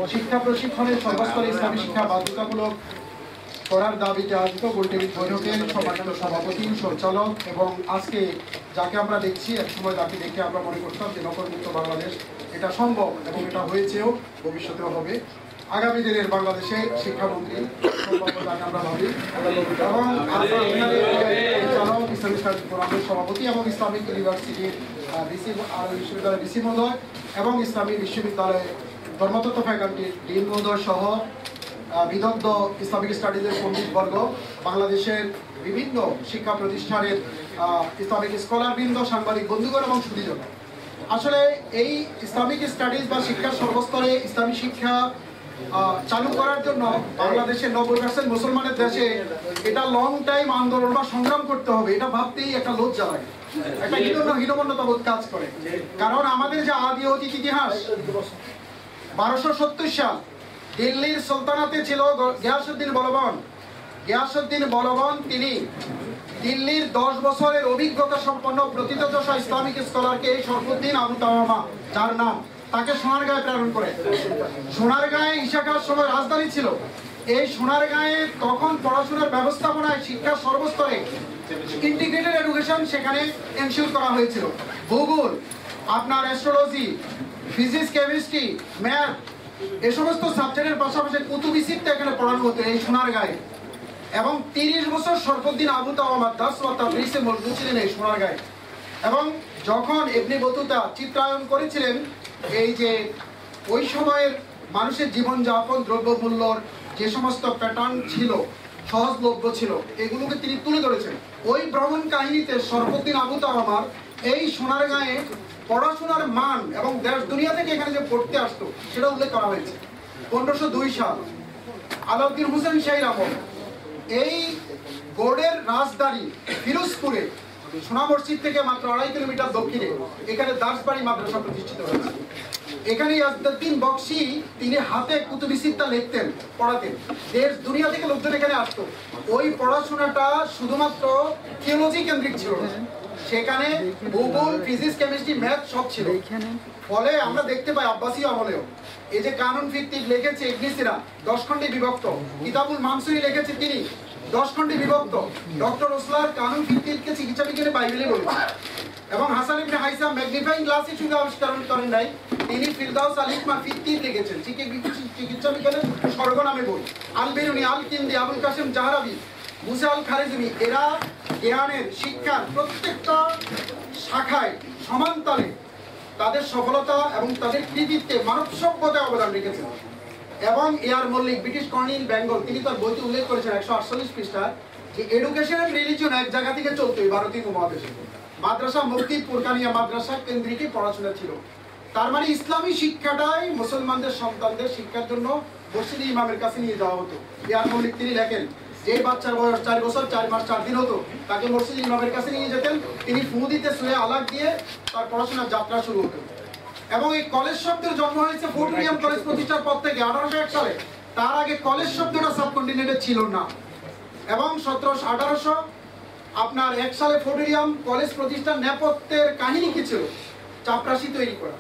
শিক্ষা প্রশিক্ষণের সর্বস্তরে ইসলামী শিক্ষা বাধ্যতামূলক করার দাবিতে আয়োজিত গোলটেবিল বৈঠকের সম্মানিত সভাপতি, সঞ্চালক এবং আজকে যাকে আমরা দেখছি, এক সময় যাকে দেখে আমরা মনে করতাম যে নকলমুক্ত বাংলাদেশ এটা সম্ভব এবং এটা হয়েছেও, ভবিষ্যতেও হবে। আগামী দিনের বাংলাদেশের শিক্ষামন্ত্রী যাকে আমরা ভাবি, এবং পরিচালক, ইসলামী স্টাডিজ ফোরামের সভাপতি এবং ইসলামিক ইউনিভার্সিটির বিশ্ববিদ্যালয়ের ডিসি মহোদয় এবং ইসলামী বিশ্ববিদ্যালয়ের ধর্মতত্ত্ব ফ্যাকাল্টির ডিন মহোদয় সহ বিদগ্ধ ইসলামিক স্টাডিজের পণ্ডিতবর্গ, বাংলাদেশের বিভিন্ন শিক্ষা প্রতিষ্ঠানের ইসলামিক স্কলারবৃন্দ, সাংবাদিক বন্ধুগণ এবং সুধীজন, আসলে এই ইসলামিক স্টাডিজ বা শিক্ষার সর্বস্তরে ইসলামী শিক্ষা চালু করার জন্য বাংলাদেশের 90% মুসলমানের দেশে এটা লং টাইম আন্দোলন বা সংগ্রাম করতে হবে, এটা ভাবতেই একটা লজ্জা লাগে, একটা হীনমন্যতা বোধ কাজ করে। কারণ আমাদের যে আদি অতীত ইতিহাস, 1270 সাল দিল্লির সুলতানাতে ছিল গিয়াসউদ্দিন বলবন। তিনি দিল্লির 10 বছরের অভিজ্ঞতা সম্পন্ন প্রথিতযশা ইসলামিক স্কলারকে শরফুদ্দিন আবু তাওয়ামা, যার নাম, তাকে সোনারগাঁয়ে প্রেরণ করে। সোনারগাঁয়ে ঈশাখার সময় রাজধানী ছিল। এই সোনারগাঁয়ে তখন পড়াশোনার ব্যবস্থাপনায় শিক্ষার সর্বস্তরে ইন্টিগ্রেটেড এডুকেশন সেখানে এনশিওর করা হয়েছিল। ভূগোল, আপনার অ্যাস্ট্রোলজি, ফিজিক্স, কেমিস্ট্রি, ম্যাথ, এই সমস্ত সাবজেক্টের পাশাপাশি কুতুবি সিত্তা এখানে পড়ানো হতো এই সোনারগাঁয়ে। এবং 30 বছর শরফুদ্দিন আবু তাওয়ামা দাস ওয়া তাদরিসে মশগুল ছিলেন এই সোনারগাঁয়ে। এবং যখন ইবনে বতুতা চিত্রায়ন করেছিলেন এই যে ওই সময়ের মানুষের জীবনযাপন, দ্রব্যমূল্যর যে সমস্ত প্যাটার্ন ছিল, সহজলভ্য ছিল, এগুলোকে তিনি তুলে ধরেছেন। ওই ভ্রমণ কাহিনীতে শরফুদ্দিন আবু তাওয়ামার এই সোনারগাঁয়ে পড়াশোনার মান এবং দেশ দুনিয়া থেকে এখানে যে পড়তে আসতো সেটা উল্লেখ করা হয়েছে। 1502 সাল আলাউদ্দিন হোসেন শাহীর আমল এই গৌড়ের রাজধানী ফিরোজপুরে সোনা মসজিদ থেকে মাত্র 2.5 কিলোমিটার দক্ষিণে এখানে দাসবাড়ি মাদ্রাসা প্রতিষ্ঠিত হয়েছে। এখানে ইয়াজউদ্দিন বক্সি তিনি হাতে কুতুবি সিত্তা লিখতেন, পড়াতেন, দেশ দুনিয়া থেকে লোকজন এখানে আসতো। ওই পড়াশোনাটা শুধুমাত্র থিওলজি কেন্দ্রিক ছিল, সেখানে ভূগোল, ফিজিক্স, কেমিস্ট্রি, ম্যাথ সব ছিল। ফলে আমরা দেখতে পাই আব্বাসী আমলেও এই যে কানুন ফিকহ লিখেছে ইবনে সিনা 10 খণ্ডে বিভক্ত, কিতাবুল মানসুরি লিখেছে তিনি 10 খণ্ডে বিভক্ত, ডক্টর ওসলার কানুন ফিকহকে চিকিৎসা বিজ্ঞানে বাইবেলে বলেছে। এবং হাসান ইবনে হাইসাম ম্যাগনিফাইং গ্লাসে শুধু আবিষ্কার করেন নাই, তিনি ফিরদাউস আল হিকমা ফিকহ লিখেছেন, চিকিৎসা বিজ্ঞানের স্বর্গ নামে বই। আল বেরুনি, আল কিন্দি, আবুল কাসেম জাহরাবি, মুসা আল খারেজমি, এরা জ্ঞানের, শিক্ষার প্রত্যেকটা শাখায় সমান্তরে তাদের সফলতা এবং তাদের কৃতিত্বে মানব সভ্যতায় অবদান রেখেছেন। এবং A R Mallick, British colonel Bengal, তিনি তার বইতে উল্লেখ করেছেন 148 পৃষ্ঠায় যে এডুকেশন এন্ড রিলিজিয়ন এক জায়গা থেকে চলতো ভারতীয় উপমহাদেশে। মাদ্রাসা মুফতি পুরকানিয়া মাদ্রাসা কেন্দ্রিক পড়াশোনা ছিল। তার মানে ইসলামী শিক্ষাটাই মুসলমানদের সন্তানদের শিক্ষার জন্য মসজিদে ইমামের কাছে নিয়ে যাওয়া হতো। এআর মল্লিক তিনি লেখেন, যে বাচ্চার বয়স 4 বছর 4 মাস 4 দিন হতো তাকে মসজিদে ইমামের কাছে নিয়ে যেতেন, তিনি ফু দিতে সূরা আলাক দিয়ে তার পড়াশোনার যাত্রা শুরু হতো। এবং এই কলেজ শব্দের জন্ম হয়েছে ফোর্ট উইলিয়াম কলেজ প্রতিষ্ঠার পর থেকে 1801 সালে। তার আগে কলেজ শব্দটা সাবকন্টিনেন্টে ছিল না। এবং 1800 আপনার 1 সালে ফোর্ট উইলিয়াম কলেজ প্রতিষ্ঠার নেপথ্যের কাহিনী কি ছিল? চাপরাশি তৈরি করা।